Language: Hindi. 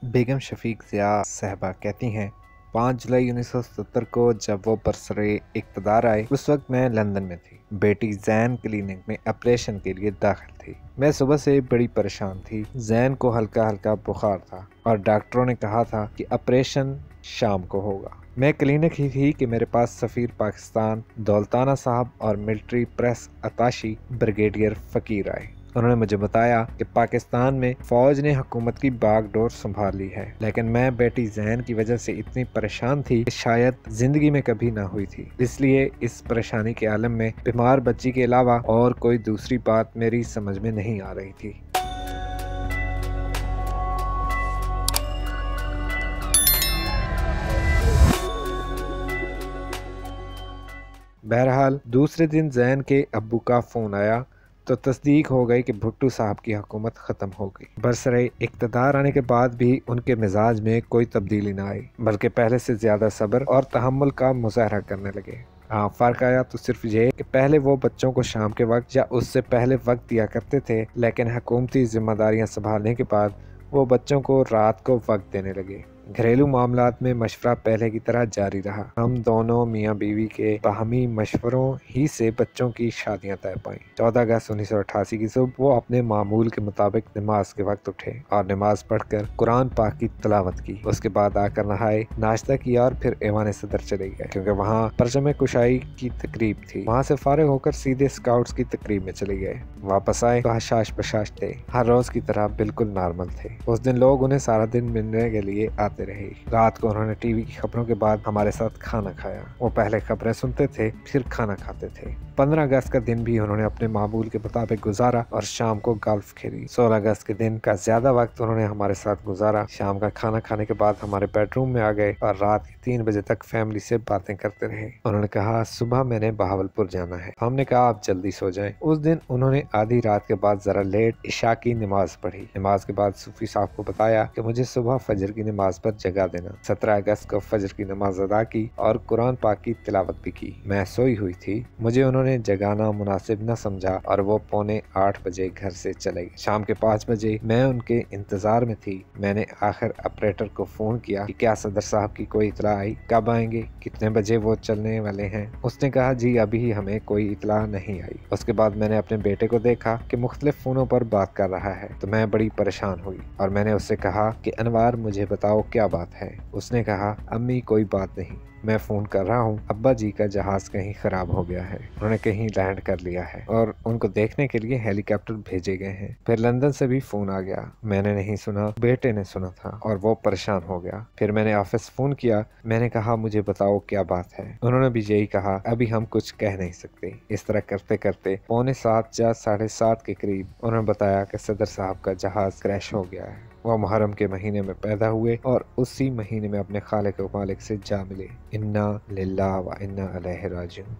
बेगम शफीक ज़िया साहबा कहती हैं, 5 जुलाई 1970 को जब वो बरसरे इक़्तिदार आए, उस वक्त मैं लंदन में थी। बेटी जैन क्लिनिक में ऑपरेशन के लिए दाखिल थी। मैं सुबह से बड़ी परेशान थी। जैन को हल्का हल्का बुखार था और डॉक्टरों ने कहा था कि ऑपरेशन शाम को होगा। मैं क्लिनिक ही थी कि मेरे पास सफ़ीर पाकिस्तान दौलताना साहब और मिलिट्री प्रेस अताशी ब्रिगेडियर फ़कीर आए। उन्होंने मुझे बताया कि पाकिस्तान में फ़ौज ने हुकूमत की बागडोर संभाल ली है, लेकिन मैं बेटी जैन की वजह से इतनी परेशान थी कि शायद ज़िंदगी में कभी ना हुई थी। इसलिए इस परेशानी के आलम में बीमार बच्ची के अलावा और कोई दूसरी बात मेरी समझ में नहीं आ रही थी। बहरहाल दूसरे दिन जैन के अब्बू का फ़ोन आया तो तस्दीक हो गई कि भुट्टो साहब की हुकूमत ख़त्म हो गई। बरसरे इक़्तिदार आने के बाद भी उनके मिजाज में कोई तब्दीली ना आई, बल्कि पहले से ज़्यादा सब्र और तहम्मुल का मुज़ाहरा करने लगे। हाँ, फ़र्क आया तो सिर्फ ये कि पहले वो बच्चों को शाम के वक्त या उससे पहले वक्त दिया करते थे, लेकिन हुकूमती जिम्मेदारियाँ संभालने के बाद वो बच्चों को रात को वक्त देने लगे। घरेलू मामलात में मशवरा पहले की तरह जारी रहा। हम दोनों मियाँ बीवी के बाहमी मशवरों ही से बच्चों की शादियां तय पाईं। 14 अगस्त 1988 की सुबह वो अपने मामूल के मुताबिक नमाज के वक्त उठे और नमाज पढ़कर कुरान पाक की तिलावत की। उसके बाद आकर नहाए, नाश्ता किया और फिर ऐवान सदर चले गए, क्योंकि वहाँ परचम कुशाई की तकरीब थी। वहाँ से फारिग होकर सीधे स्काउट्स की तकरीब में चले गए। वापस आए तो हशाश बशाश थे, हर रोज की तरह बिल्कुल नॉर्मल थे। उस दिन लोग उन्हें सारा दिन मिलने के लिए आते रहे। रात को उन्होंने टीवी की खबरों के बाद हमारे साथ खाना खाया। वो पहले खबरें सुनते थे, फिर खाना खाते थे। 15 अगस्त का दिन भी उन्होंने अपने मामूल के मुताबिक गुजारा और शाम को गोल्फ खेली। 16 अगस्त के दिन का ज्यादा वक्त उन्होंने हमारे साथ गुजारा। शाम का खाना खाने के बाद हमारे बेडरूम में आ गए और रात के 3 बजे तक फैमिली से बातें करते रहे। उन्होंने कहा, सुबह मैंने बहावलपुर जाना है। हमने कहा, आप जल्दी सो जाएं। उस दिन उन्होंने आधी रात के बाद जरा लेट इशा की नमाज पढ़ी। नमाज के बाद सूफी साहब को बताया कि मुझे सुबह फजर की नमाज पर जगा देना। 17 अगस्त को फजर की नमाज अदा की और कुरान पाक की तिलावत भी की। मैं सोई हुई थी, मुझे उन्होंने जगाना मुनासिब न समझा और वो 7:45 बजे घर से चले गए। शाम के 5 बजे मैं उनके इंतजार में थी। मैंने आखिर ऑपरेटर को फोन किया कि क्या सदर साहब की कोई इतला आई, कब आएंगे, कितने बजे वो चलने वाले हैं। उसने कहा, जी अभी हमें कोई इतला नहीं आई। उसके बाद मैंने अपने बेटे को देखा कि मुख्तलिफ फोनों पर बात कर रहा है, तो मैं बड़ी परेशान हुई और मैंने उससे कहा कि अनवार मुझे बताओ क्या बात है। उसने कहा, अम्मी कोई बात नहीं, मैं फ़ोन कर रहा हूँ, अब्बा जी का जहाज़ कहीं ख़राब हो गया है, उन्होंने कहीं लैंड कर लिया है और उनको देखने के लिए हेलीकॉप्टर भेजे गए हैं। फिर लंदन से भी फ़ोन आ गया। मैंने नहीं सुना, बेटे ने सुना था और वो परेशान हो गया। फिर मैंने ऑफिस फ़ोन किया। मैंने कहा, मुझे बताओ क्या बात है। उन्होंने भी यही कहा, अभी हम कुछ कह नहीं सकते। इस तरह करते करते 6:45 या 7:30 के करीब उन्होंने बताया कि सदर साहब का जहाज़ क्रैश हो गया है। वह मुहर्रम के महीने में पैदा हुए और उसी महीने में अपने खालिक व मालिक से जा मिले। इन्ना लिल्लाह व इन्ना इलैहि राजिऊन।